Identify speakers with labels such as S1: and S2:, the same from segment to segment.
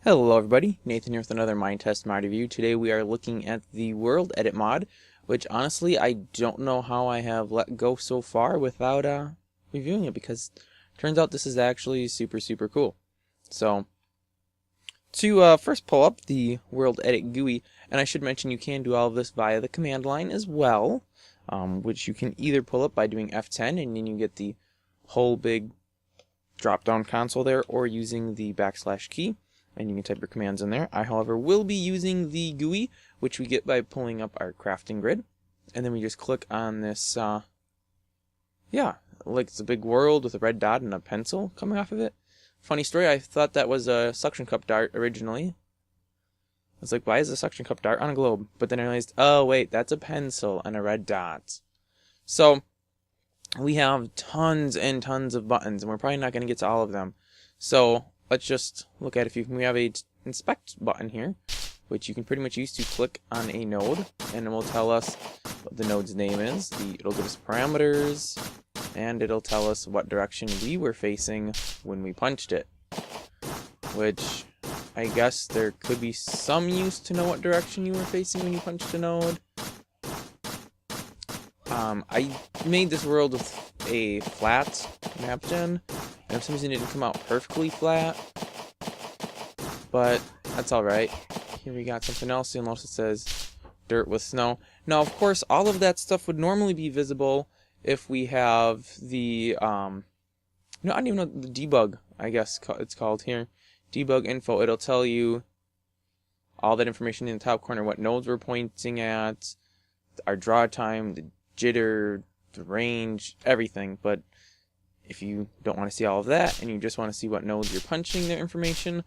S1: Hello everybody, Nathan here with another Minetest mod review. Today we are looking at the WorldEdit mod, which honestly I don't know how I have let go so far without reviewing it, because it turns out this is actually super cool. So, to first pull up the WorldEdit GUI, and I should mention you can do all of this via the command line as well, which you can either pull up by doing F10 and then you get the whole big drop-down console there, or using the / key. And you can type your commands in there. I, however, will be using the GUI, which we get by pulling up our crafting grid. And then we just click on this, yeah, like it's a big world with a red dot and a pencil coming off of it. Funny story, I thought that was a suction cup dart originally. I was like, why is a suction cup dart on a globe? But then I realized, oh wait, that's a pencil and a red dot. So, we have tons and tons of buttons, and we're probably not going to get to all of them. So, let's just look at a few. We have a inspect button here, which you can pretty much use to click on a node, and it will tell us what the node's name is. It'll give us parameters, and it'll tell us what direction we were facing when we punched it. Which, I guess there could be some use to know what direction you were facing when you punched a node. I made this world with a flat map gen, and for some reason it didn't come out perfectly flat, but that's alright. Here we got something else. You'll notice it says dirt with snow. Now, of course, all of that stuff would normally be visible if we have the, I don't even know, the debug, I guess it's called here. Debug Info. It'll tell you all that information in the top corner, what nodes we're pointing at, our draw time, the jitter, the range, everything. But if you don't want to see all of that and you just want to see what nodes you're punching their information,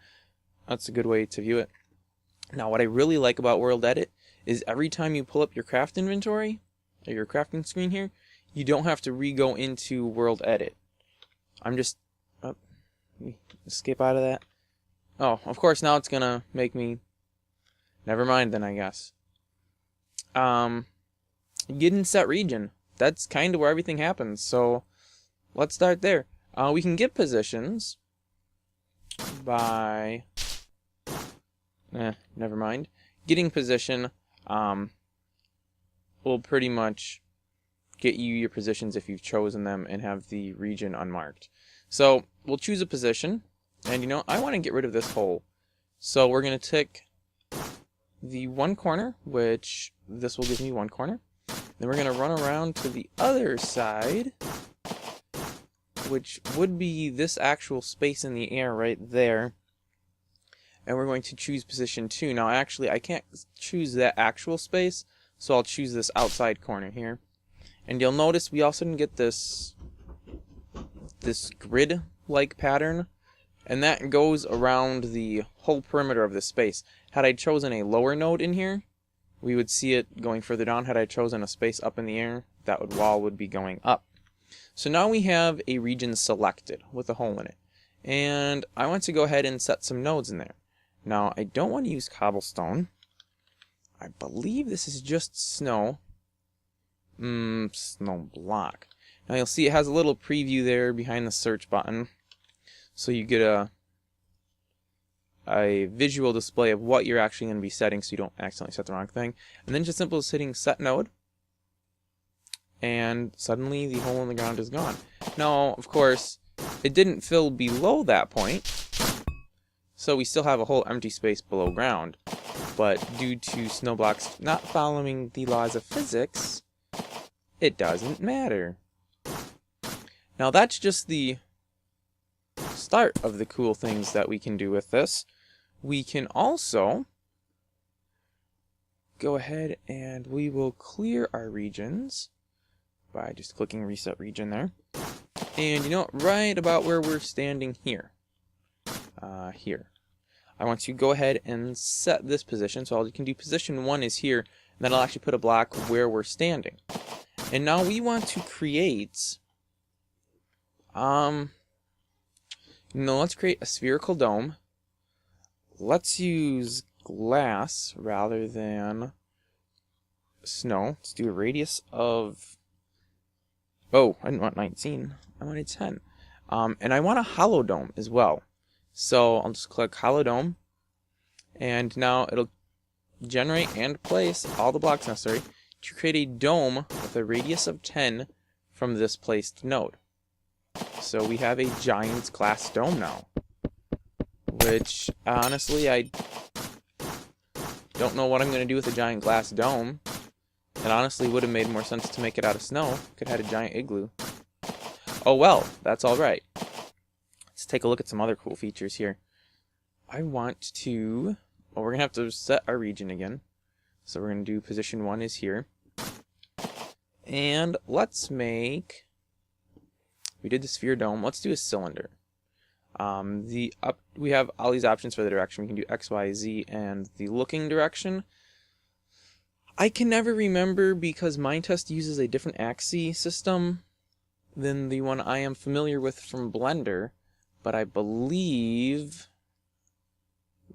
S1: that's a good way to view it. Now, what I really like about WorldEdit is every time you pull up your craft inventory, or your crafting screen here, you don't have to re-go into WorldEdit. I'm just... Oh, escape out of that. Oh, of course, now it's gonna make me... Never mind then, I guess. Get in set region. That's kind of where everything happens, so let's start there. We can get positions by... never mind. Getting position will pretty much get you your positions if you've chosen them and have the region unmarked. So we'll choose a position, and you know, I want to get rid of this hole. So we're going to tick the one corner, which this will give me one corner. Then we're going to run around to the other side, which would be this actual space in the air right there. And we're going to choose position 2. Now actually I can't choose that actual space, so I'll choose this outside corner here. And you'll notice we also didn't get this grid-like pattern, and that goes around the whole perimeter of this space. Had I chosen a lower node in here, we would see it going further down. Had I chosen a space up in the air, that wall would be going up. So now we have a region selected with a hole in it. And I want to go ahead and set some nodes in there. Now, I don't want to use cobblestone. I believe this is just snow. Snow block. Now you'll see it has a little preview there behind the search button. So you get a visual display of what you're actually going to be setting, so you don't accidentally set the wrong thing. And then just simple as hitting set node, and suddenly the hole in the ground is gone. Now, of course, it didn't fill below that point, so we still have a whole empty space below ground. But due to snow blocks not following the laws of physics, it doesn't matter. Now that's just the start of the cool things that we can do with this. We can also go ahead and we will clear our regions by just clicking reset region there. And you know, right about where we're standing here, here, I want to go ahead and set this position. So all you can do, position 1 is here, and then I'll actually put a block where we're standing. And now we want to create, let's create a spherical dome. Let's use glass rather than snow. Let's do a radius of, oh, I didn't want 19. I wanted 10. And I want a hollow dome as well. So I'll just click hollow dome, And now it'll generate and place all the blocks necessary to create a dome with a radius of 10 from this placed node. So we have a giant glass dome now, which honestly I don't know what I'm going to do with a giant glass dome. It honestly would have made more sense to make it out of snow. Could have had a giant igloo. Oh well, that's alright. Let's take a look at some other cool features here. I want to... Well, we're going to have to set our region again. So we're going to do position 1 is here. And let's make... We did the sphere dome. Let's do a cylinder. We have all these options for the direction. We can do X, Y, Z, and the looking direction. I can never remember because Minetest uses a different axis system than the one I am familiar with from Blender, but I believe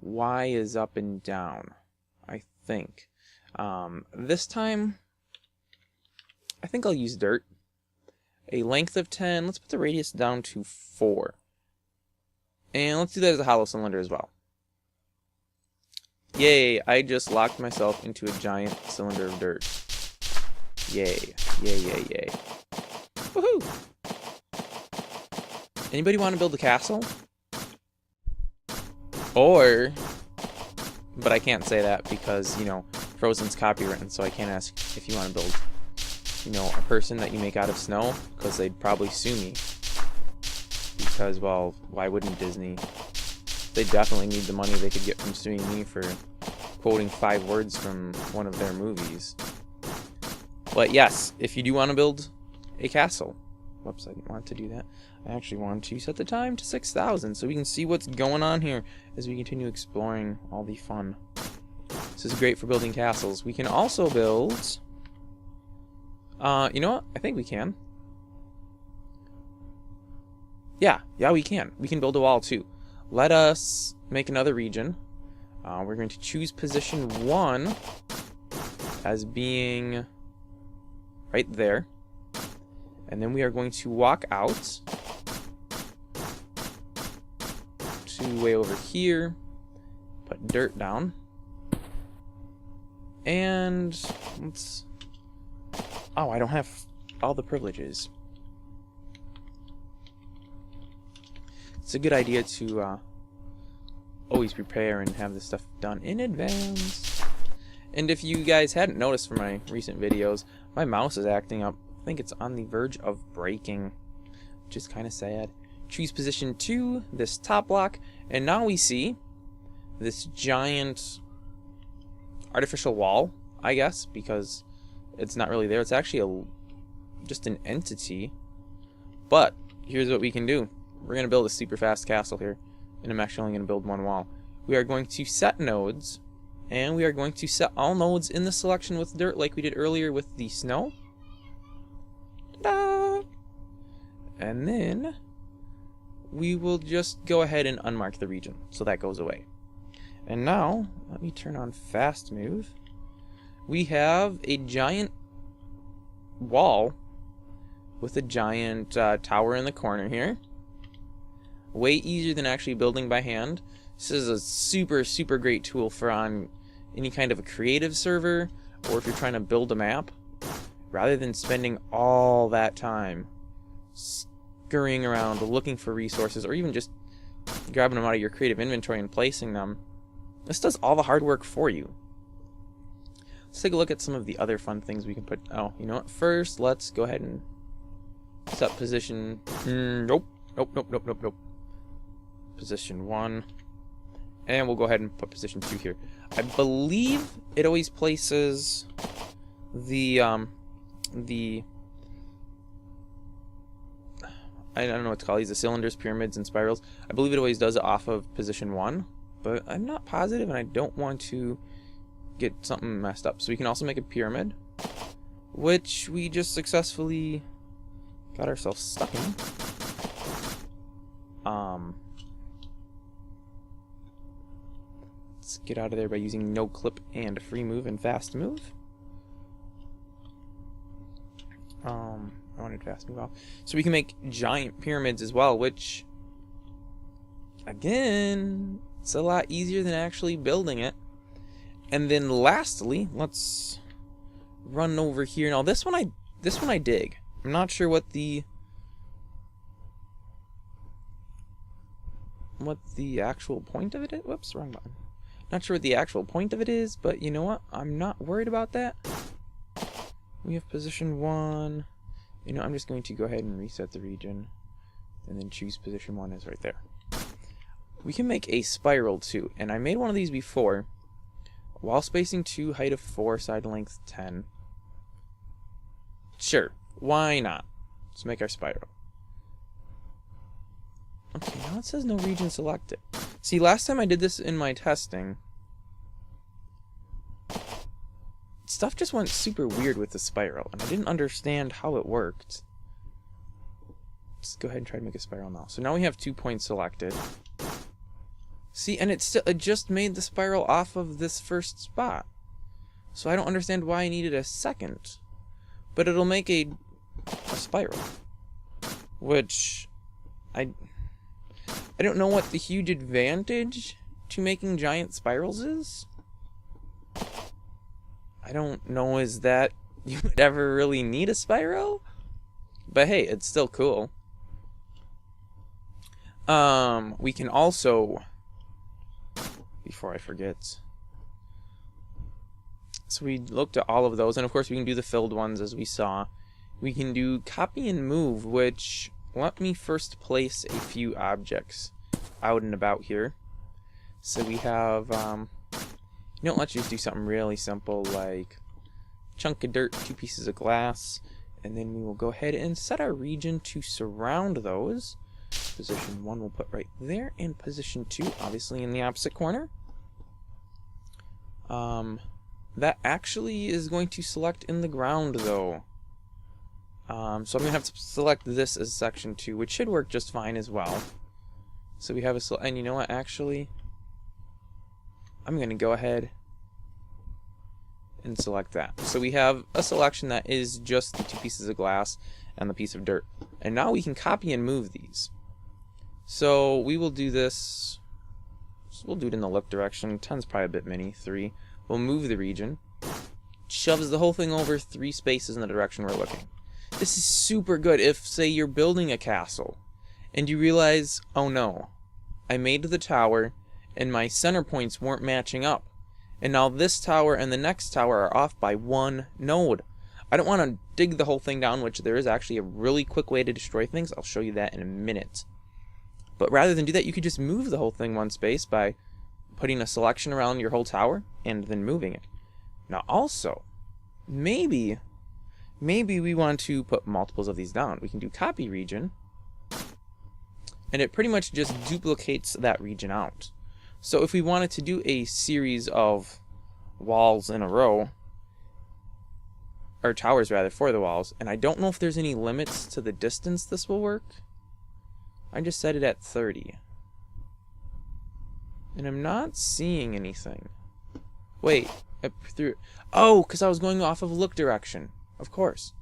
S1: Y is up and down, I think. This time, I think I'll use dirt. A length of 10, let's put the radius down to 4. And let's do that as a hollow cylinder as well. Yay, I just locked myself into a giant cylinder of dirt. Yay, yay, yay, yay. Woohoo! Anybody want to build a castle? Or, but I can't say that because, you know, Frozen's copywritten, so I can't ask if you want to build, you know, a person that you make out of snow, because they'd probably sue me. Because, well, why wouldn't Disney? They definitely need the money they could get from suing me for quoting 5 words from one of their movies. But yes, if you do want to build a castle. Whoops, I didn't want to do that. I actually want to set the time to 6,000 so we can see what's going on here as we continue exploring all the fun. This is great for building castles. We can also build... you know what? I think we can. Yeah, we can. We can build a wall too. Let us make another region. We're going to choose position 1 as being right there. And then we are going to walk out to way over here, put dirt down, and let's... Oh, I don't have all the privileges. It's a good idea to always prepare and have this stuff done in advance. And if you guys hadn't noticed from my recent videos, my mouse is acting up. I think it's on the verge of breaking, which is kind of sad. Choose position 2, this top block, and now we see this giant artificial wall, I guess, because it's not really there. It's actually just an entity. But here's what we can do. We're going to build a super fast castle here, and I'm actually only going to build 1 wall. We are going to set nodes, and we are going to set all nodes in the selection with dirt like we did earlier with the snow. Ta-da! And then we will just go ahead and unmark the region, so that goes away. And now, let me turn on fast move. We have a giant wall with a giant tower in the corner here. Way easier than actually building by hand. This is a super great tool for on any kind of a creative server, or if you're trying to build a map, rather than spending all that time scurrying around looking for resources, or even just grabbing them out of your creative inventory and placing them. This does all the hard work for you. Let's take a look at some of the other fun things we can put. Oh, you know what? First, let's go ahead and set position. Nope. Position 1. And we'll go ahead and put position 2 here. I believe it always places the I don't know what to call these, the cylinders, pyramids, and spirals. I believe it always does it off of position 1, but I'm not positive, and I don't want to get something messed up. So we can also make a pyramid, which we just successfully got ourselves stuck in. Let's get out of there by using no clip and free move and fast move. I wanted fast move off. So we can make giant pyramids as well, which again It's a lot easier than actually building it. And then lastly, let's run over here. Now this one I dig. I'm not sure what the actual point of it is. Whoops, wrong button. Not sure what the actual point of it is, but you know what? I'm not worried about that. We have position 1. You know, I'm just going to go ahead and reset the region and then choose position 1 is right there. We can make a spiral too, and I made one of these before. Wall spacing 2, height of 4, side length 10. Sure, why not? Let's make our spiral. Okay, now it says no region selected. See, last time I did this in my testing, stuff just went super weird with the spiral, and I didn't understand how it worked. Let's go ahead and try to make a spiral now. So now we have 2 points selected. See, and it just made the spiral off of this first spot. So I don't understand why I needed a second. But it'll make a spiral. Which I don't know what the huge advantage to making giant spirals is. I don't know is that you would ever really need a spiral? But hey, it's still cool. We can also, before I forget, so we looked at all of those, and of course we can do the filled ones as we saw. We can do copy and move, which, let me first place a few objects out and about here. So we have, let's just do something really simple like chunk of dirt, 2 pieces of glass, and then we will go ahead and set our region to surround those. Position 1 we'll put right there, and position 2 obviously in the opposite corner. That actually is going to select in the ground though. So I'm going to have to select this as section 2, which should work just fine as well. So we have a and you know what, actually, I'm going to go ahead and select that. So we have a selection that is just the 2 pieces of glass and the piece of dirt. And now we can copy and move these. So we will do this, so we'll do it in the left direction. 10's probably a bit many, 3. We'll move the region. Shoves the whole thing over 3 spaces in the direction we're looking. This is super good if, say, you're building a castle and you realize, oh no, I made the tower and my center points weren't matching up. And now this tower and the next tower are off by 1 node. I don't want to dig the whole thing down, which there is actually a really quick way to destroy things. I'll show you that in a minute. But rather than do that, you could just move the whole thing 1 space by putting a selection around your whole tower and then moving it. Now also, maybe we want to put multiples of these down. We can do copy region, and it pretty much just duplicates that region out. So if we wanted to do a series of walls in a row, or towers rather, for the walls, and I don't know if there's any limits to the distance this will work. I just set it at 30. And I'm not seeing anything. Wait, oh, because I was going off of look direction. Of course.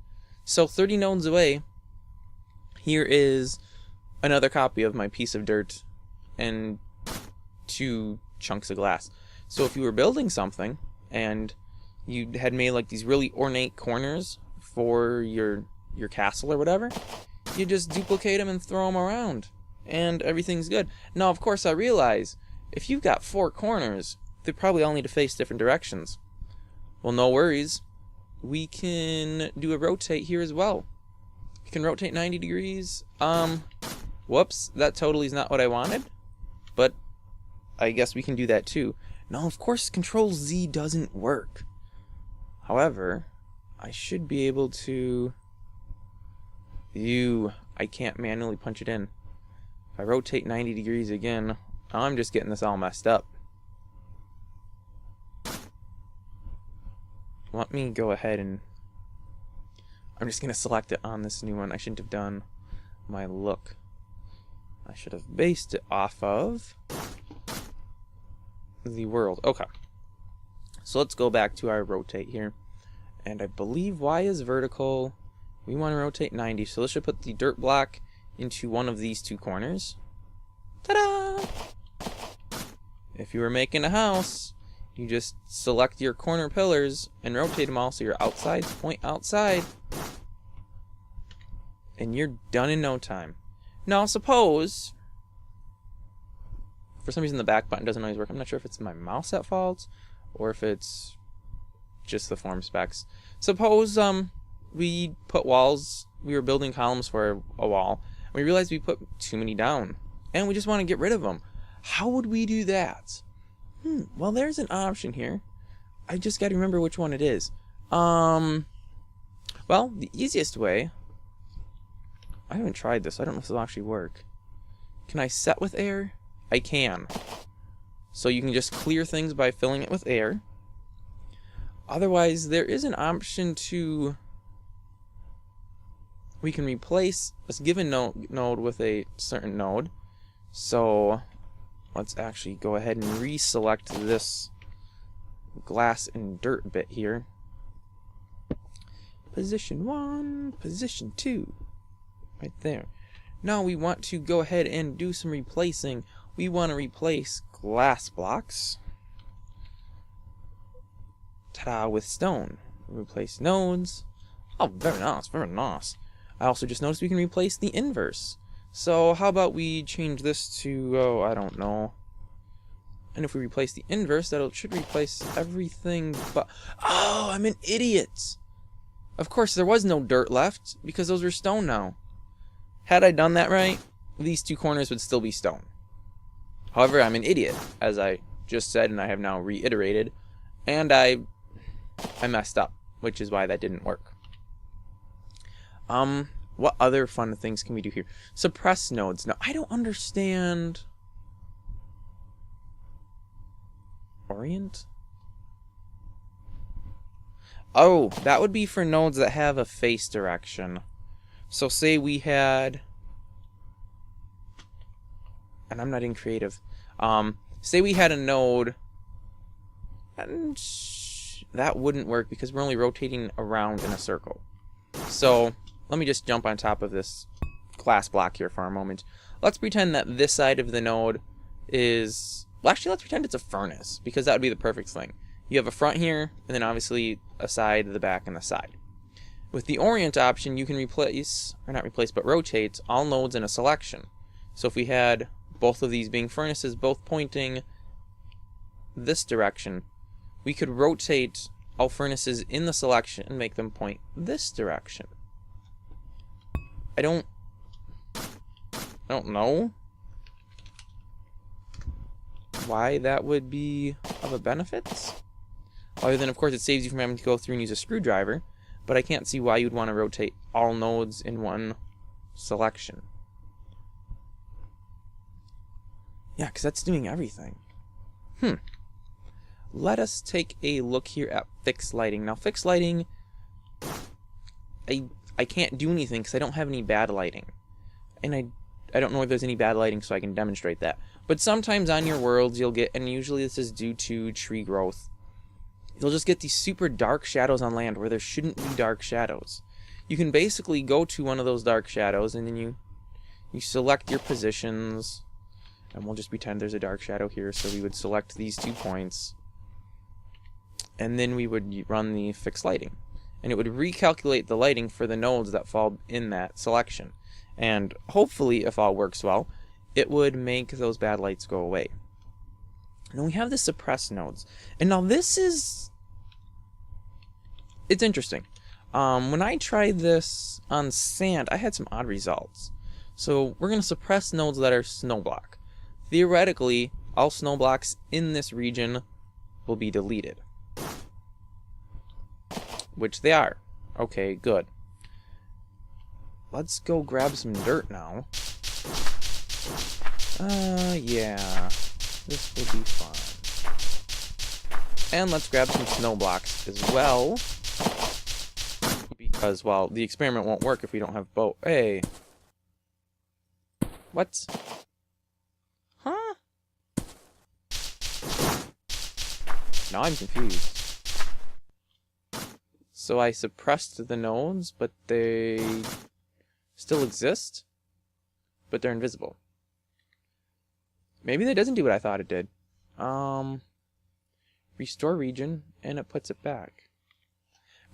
S1: So 30 nodes away, here is another copy of my piece of dirt and 2 chunks of glass. So if you were building something and you had made like these really ornate corners for your castle or whatever, you just duplicate them and throw them around and everything's good. Now of course I realize if you've got 4 corners, they probably all need to face different directions. Well, no worries. We can do a rotate here as well. You can rotate 90 degrees. Whoops, that totally is not what I wanted, but I guess we can do that too. Now of course Control Z doesn't work. However, I should be able to I can't manually punch it in. If I rotate 90 degrees again, I'm just getting this all messed up. Let me go ahead and I'm just going to select it on this new one. I shouldn't have done my look. I should have based it off of the world. Okay. So let's go back to our rotate here. And I believe Y is vertical. We want to rotate 90. So let's just put the dirt block into one of these 2 corners. Ta-da! if you were making a house, you just select your corner pillars and rotate them all so your outsides point outside. And you're done in no time. Now suppose, for some reason the back button doesn't always work. I'm not sure if it's my mouse at fault or if it's just the form specs. Suppose we put walls, we were building columns for a wall, and we realized we put too many down, and we just want to get rid of them. How would we do that? Well, there's an option here. I just got to remember which one it is. Well, the easiest way, I haven't tried this. I don't know if this will actually work. Can I set with air? I can. So you can just clear things by filling it with air. Otherwise, there is an option to... we can replace a given node with a certain node. So let's actually go ahead and reselect this glass and dirt bit here. Position 1, position 2. Right there. Now we want to go ahead and do some replacing. We want to replace glass blocks. Ta-da, with stone. Replace nodes. Oh, very nice, very nice. I also just noticed we can replace the inverse. So how about we change this to, oh, I don't know. And if we replace the inverse, that should replace everything but... oh, I'm an idiot! Of course, there was no dirt left, because those are stone now. Had I done that right, these two corners would still be stone. However, I'm an idiot, as I just said, and I have now reiterated. And I messed up, which is why that didn't work. What other fun things can we do here? Suppress nodes. Now, I don't understand... orient? Oh, that would be for nodes that have a face direction. So say we had... and I'm not in creative. Say we had a node... and that wouldn't work because we're only rotating around in a circle. So let me just jump on top of this glass block here for a moment. Let's pretend that this side of the node is... well, actually, let's pretend it's a furnace, because that would be the perfect thing. You have a front here, and then obviously a side, the back, and the side. With the orient option, you can replace, or not replace, but rotate all nodes in a selection. So if we had both of these being furnaces, both pointing this direction, we could rotate all furnaces in the selection and make them point this direction. I don't know why that would be of a benefit. Other than, of course, it saves you from having to go through and use a screwdriver. But I can't see why you'd want to rotate all nodes in one selection. Yeah, because that's doing everything. Let us take a look here at fixed lighting. Now, fixed lighting, I can't do anything because I don't have any bad lighting. And I don't know if there's any bad lighting, so I can demonstrate that. But sometimes on your worlds you'll get, and usually this is due to tree growth, you'll just get these super dark shadows on land where there shouldn't be dark shadows. You can basically go to one of those dark shadows and then you select your positions, and we'll just pretend there's a dark shadow here, so we would select these 2 points, and then we would run the fixed lighting. And it would recalculate the lighting for the nodes that fall in that selection. And hopefully, if all works well, it would make those bad lights go away. And we have the suppress nodes. And now this is... it's interesting. When I tried this on sand, I had some odd results. So we're going to suppress nodes that are snow block. Theoretically, all snow blocks in this region will be deleted. Which they are. Okay, good. Let's go grab some dirt now. Yeah. This will be fun. And let's grab some snow blocks as well. Because, well, the experiment won't work if we don't have both. Hey. What? Huh? Now I'm confused. So I suppressed the nodes, but they still exist, but they're invisible. Maybe that doesn't do what I thought it did. restore region, and it puts it back.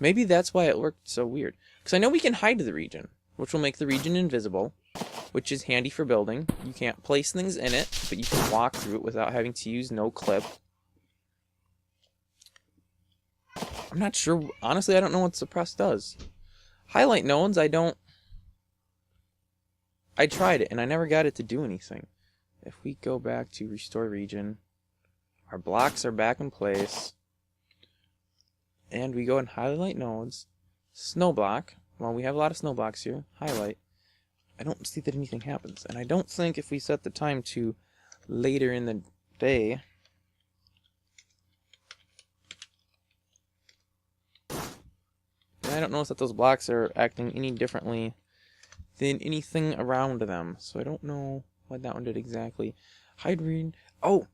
S1: Maybe that's why it worked so weird. Because I know we can hide the region, which will make the region invisible, which is handy for building. You can't place things in it, but you can walk through it without having to use no clip. I'm not sure. Honestly, I don't know what suppress does. Highlight nodes, I tried it, and I never got it to do anything. If we go back to restore region, our blocks are back in place. And we go and highlight nodes. Snow block. Well, we have a lot of snow blocks here. Highlight. I don't see that anything happens. And I don't think if we set the time to later in the day... I don't notice that those blocks are acting any differently than anything around them. So I don't know what that one did exactly. Hide read. Oh!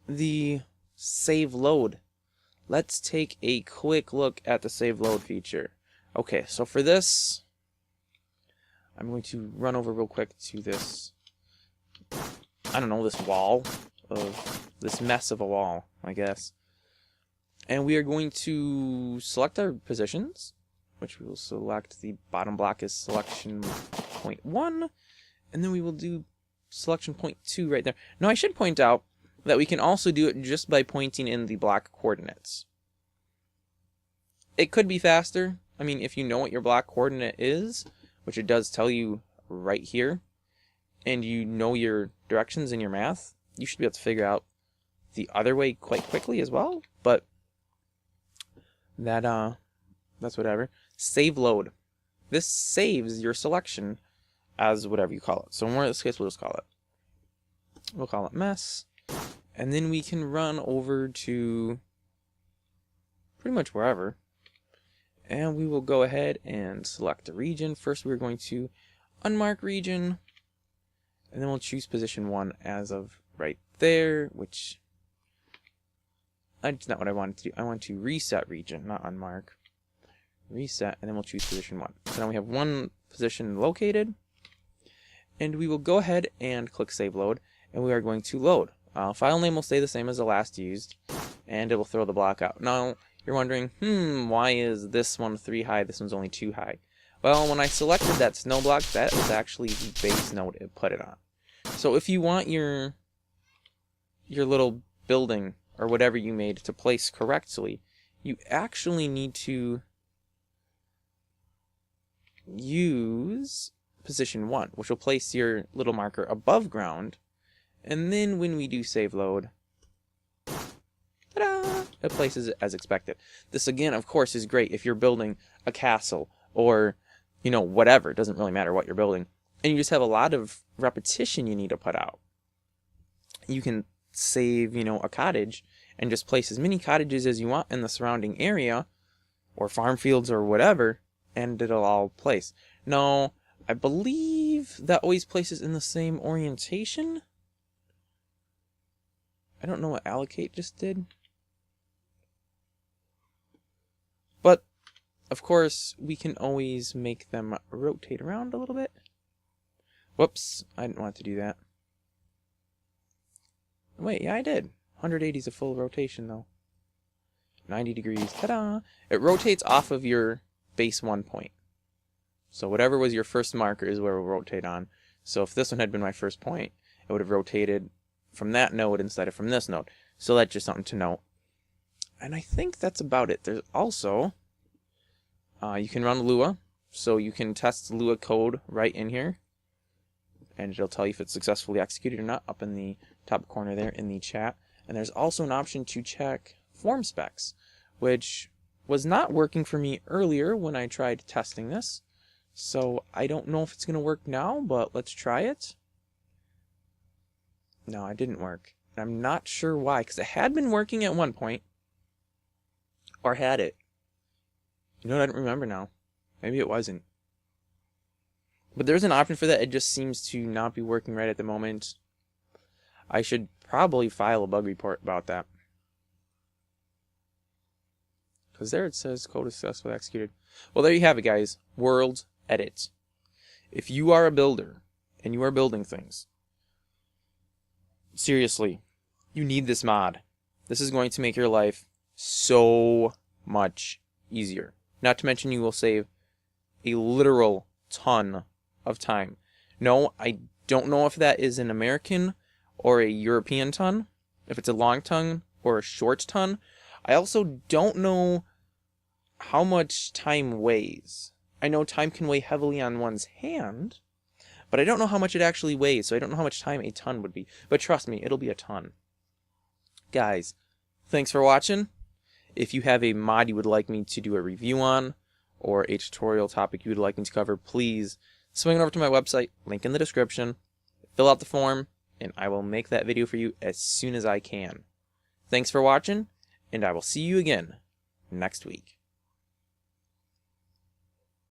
S1: The save load. Let's take a quick look at the save load feature. Okay, so for this, I'm going to run over real quick to this, I don't know, this wall of this mess of a wall, I guess. And we are going to select our positions, which we will select the bottom block as selection point 1, and then we will do selection point 2 right there. Now I should point out that we can also do it just by pointing in the block coordinates. It could be faster. I mean, if you know what your block coordinate is, which it does tell you right here, and you know your directions in your math, you should be able to figure out the other way quite quickly as well, but that's whatever. Save load. This saves your selection as whatever you call it. So in this case, we'll just call it mess. And then we can run over to pretty much wherever. And we will go ahead and select a region. First, we're going to unmark region. And then we'll choose position 1 as of right there, which that's not what I wanted to do. I want to reset region, not unmark. Reset, and then we'll choose position 1. So now we have one position located. And we will go ahead and click save load. And we are going to load. File name will stay the same as the last used, and it will throw the block out. Now, you're wondering, why is this one 3 high, this one's only 2 high? Well, when I selected that snow block, that was actually the base node it put it on. So if you want your little building, or whatever you made, to place correctly, you actually need to use position 1, which will place your little marker above ground. And then when we do save load, ta-da, it places it as expected. This again, of course, is great if you're building a castle or, whatever. It doesn't really matter what you're building. And you just have a lot of repetition you need to put out. You can save, a cottage and just place as many cottages as you want in the surrounding area or farm fields or whatever, and it'll all place. Now, I believe that always places in the same orientation. I don't know what allocate just did. But, of course, we can always make them rotate around a little bit. Whoops, I didn't want to do that. Wait, yeah, I did. 180 is a full rotation, though. 90 degrees, ta-da! It rotates off of your base 1 point. So whatever was your first marker is where it will rotate on. So if this one had been my first point, it would have rotated from that node instead of from this node. So that's just something to note. And I think that's about it. There's also, you can run Lua. So you can test Lua code right in here. And it'll tell you if it's successfully executed or not up in the top corner there in the chat. And there's also an option to check form specs, which was not working for me earlier when I tried testing this. So I don't know if it's going to work now, but let's try it. No, it didn't work. I'm not sure why, because it had been working at one point. Or had it? You know what, I don't remember now. Maybe it wasn't. But there's an option for that. It just seems to not be working right at the moment. I should probably file a bug report about that. Because there it says code is successfully executed. Well, there you have it, guys. WorldEdit. If you are a builder and you are building things, seriously, You need this mod. This is going to make your life so much easier. Not to mention you will save a literal ton of time. No, I don't know if that is an American or a European ton, if it's a long ton or a short ton. I also don't know how much time weighs. I know time can weigh heavily on one's hand, but I don't know how much it actually weighs, so I don't know how much time a ton would be. But trust me, it'll be a ton. Guys, thanks for watching. If you have a mod you would like me to do a review on, or a tutorial topic you would like me to cover, please swing over to my website, link in the description, fill out the form, and I will make that video for you as soon as I can. Thanks for watching, and I will see you again next week.